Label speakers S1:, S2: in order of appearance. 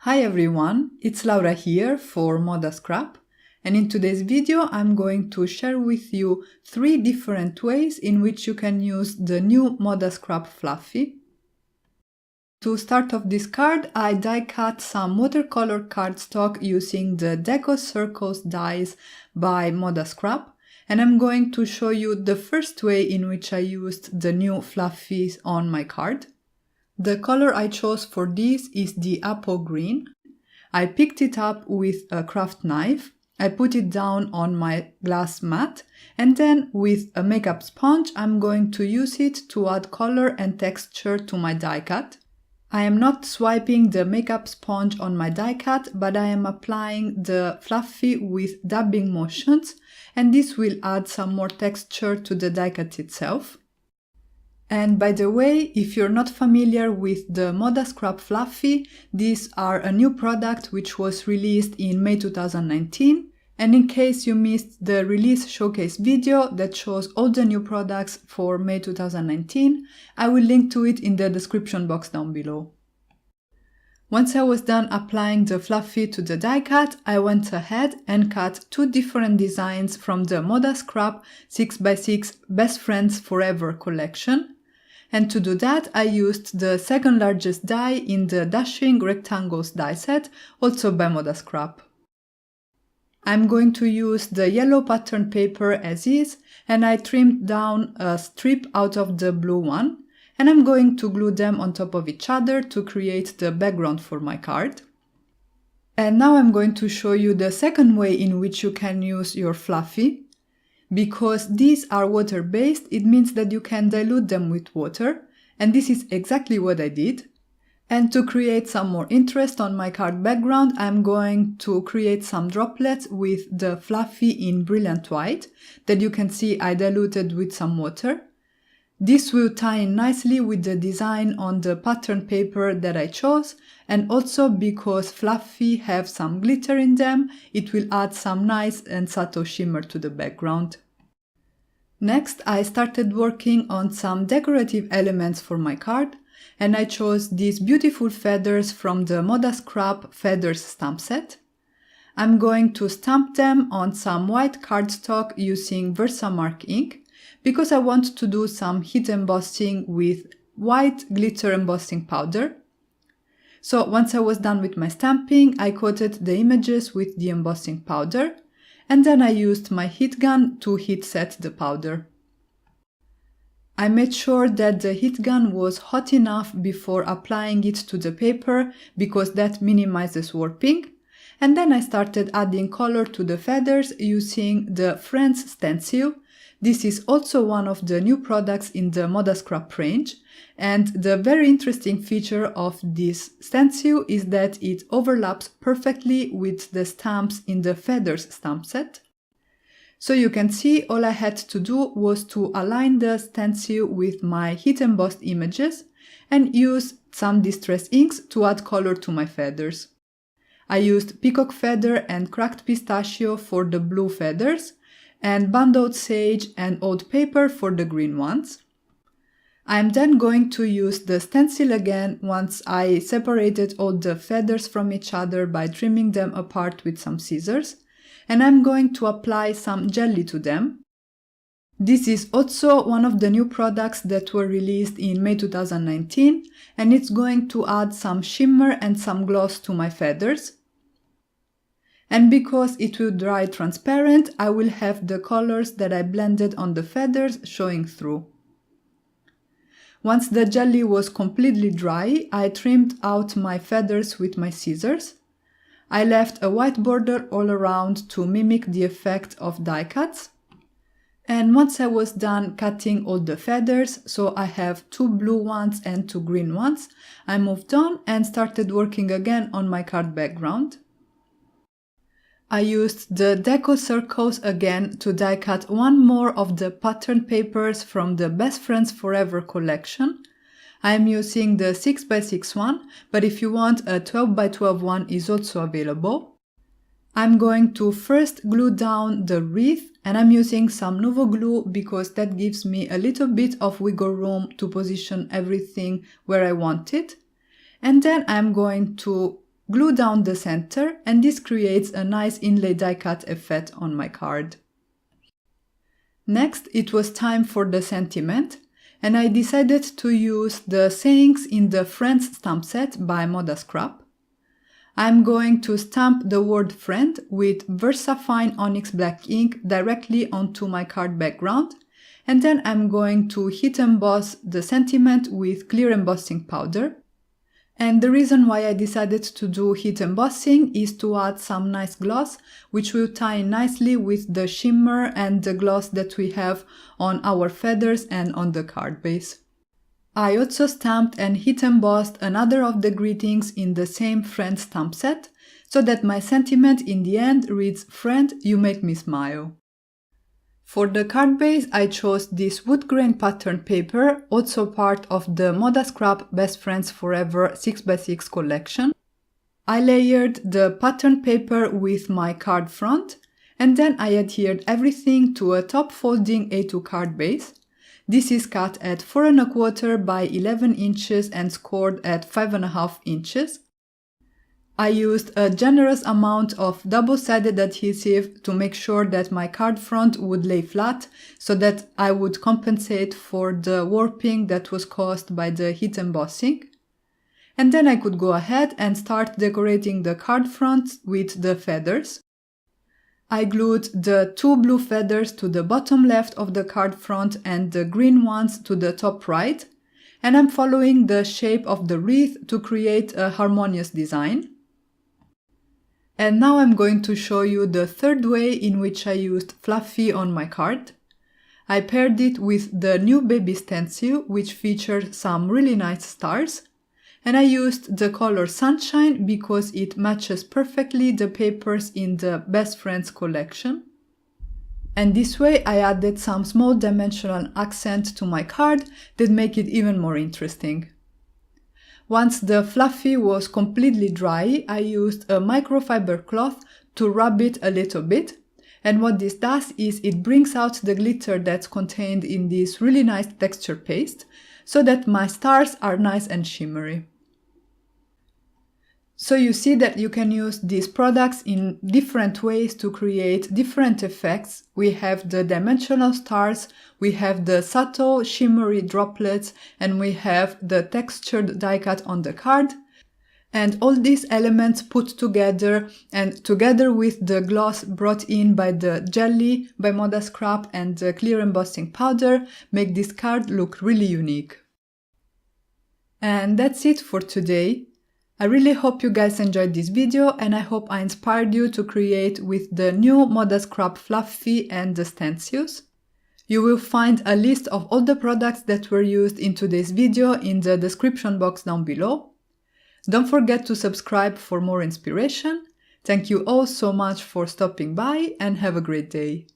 S1: Hi everyone, it's Laura here for ModaScrap, and in today's video I'm going to share with you 3 different ways in which you can use the new ModaScrap Fluffy. To start off this card, I die cut some watercolor cardstock using the Deco Circles dies by ModaScrap, and I'm going to show you the first way in which I used the new Fluffies on my card. The color I chose for this is the apple green. I picked it up with a craft knife, I put it down on my glass mat, and then with a makeup sponge I'm going to use it to add color and texture to my die cut. I am not swiping the makeup sponge on my die cut, but I am applying the Fluffy with dabbing motions, and this will add some more texture to the die cut itself. And by the way, if you're not familiar with the ModaScrap Fluffy, these are a new product which was released in May 2019. And in case you missed the release showcase video that shows all the new products for May 2019, I will link to it in the description box down below. Once I was done applying the Fluffy to the die cut, I went ahead and cut 2 different designs from the ModaScrap 6x6 Best Friends Forever collection. And to do that, I used the second largest die in the Dashing Rectangles die set, also by ModaScrap. I'm going to use the yellow pattern paper as is, and I trimmed down a strip out of the blue one, and I'm going to glue them on top of each other to create the background for my card. And now I'm going to show you the second way in which you can use your Fluffy. Because these are water-based, it means that you can dilute them with water, and this is exactly what I did. And to create some more interest on my card background, I'm going to create some droplets with the Fluffy in Brillant white that you can see I diluted with some water. This will tie in nicely with the design on the pattern paper that I chose, and also because Fluffy have some glitter in them, it will add some nice and subtle shimmer to the background. Next, I started working on some decorative elements for my card, and I chose these beautiful feathers from the ModaScrap Feathers stamp set. I'm going to stamp them on some white cardstock using versamark ink, because I want to do some heat embossing with white glitter embossing powder. So once I was done with my stamping, I coated the images with the embossing powder, and then I used my heat gun to heat set the powder. I made sure that the heat gun was hot enough before applying it to the paper, because that minimizes warping. And then I started adding color to the feathers using the Friends Stencil. This is also one of the new products in the ModaScrap range, and the very interesting feature of this stencil is that it overlaps perfectly with the stamps in the Feathers stamp set. So you can see all I had to do was to align the stencil with my heat embossed images and use some distress inks to add color to my feathers. I used peacock feather and cracked pistachio for the blue feathers, and bundled sage and old paper for the green ones. I'm then going to use the stencil again once I separated all the feathers from each other by trimming them apart with some scissors, and I'm going to apply some jelly to them. This is also one of the new products that were released in May 2019, and it's going to add some shimmer and some gloss to my feathers. And because it will dry transparent, I will have the colors that I blended on the feathers showing through. Once the jelly was completely dry, I trimmed out my feathers with my scissors. I left a white border all around to mimic the effect of die cuts. And once I was done cutting all the feathers, so I have 2 blue ones and 2 green ones, I moved on and started working again on my card background. I used the Deco Circles again to die cut one more of the pattern papers from the Best Friends Forever collection. I am using the 6x6 one, but if you want a 12x12 one is also available. I'm going to first glue down the wreath, and I'm using some Nuvo glue because that gives me a little bit of wiggle room to position everything where I want it. And then I'm going to glue down the center, and this creates a nice inlay die cut effect on my card. Next, it was time for the sentiment, and I decided to use the sayings in the Friends stamp set by ModaScrap. I'm going to stamp the word friend with VersaFine Onyx Black ink directly onto my card background, and then I'm going to heat emboss the sentiment with clear embossing powder. And the reason why I decided to do heat embossing is to add some nice gloss, which will tie in nicely with the shimmer and the gloss that we have on our feathers and on the card base. I also stamped and heat embossed another of the greetings in the same Friend stamp set, so that my sentiment in the end reads, "Friend, you make me smile." For the card base, I chose this wood grain pattern paper, also part of the ModaScrap Best Friends Forever 6x6 collection. I layered the pattern paper with my card front, and then I adhered everything to a top folding A2 card base. This is cut at 4 1/4 by 11 inches and scored at 5.5 inches. I used a generous amount of double-sided adhesive to make sure that my card front would lay flat, so that I would compensate for the warping that was caused by the heat embossing. And then I could go ahead and start decorating the card front with the feathers. I glued the 2 blue feathers to the bottom left of the card front and the green ones to the top right, and I'm following the shape of the wreath to create a harmonious design. And now I'm going to show you the third way in which I used Fluffy on my card. I paired it with the new baby stencil, which featured some really nice stars, and I used the color Sunshine because it matches perfectly the papers in the Best Friends collection. And this way I added some small dimensional accent to my card that make it even more interesting. Once the Fluffy was completely dry, I used a microfiber cloth to rub it a little bit, and what this does is it brings out the glitter that's contained in this really nice texture paste, so that my stars are nice and shimmery. So you see that you can use these products in different ways to create different effects. We have the dimensional stars, we have the subtle shimmery droplets, and we have the textured die cut on the card. And all these elements put together, and together with the gloss brought in by the jelly by ModaScrap and the clear embossing powder, make this card look really unique. And that's it for today. I really hope you guys enjoyed this video, and I hope I inspired you to create with the new ModaScrap Fluffy and the stencils. You will find a list of all the products that were used in today's video in the description box down below. Don't forget to subscribe for more inspiration. Thank you all so much for stopping by, and have a great day.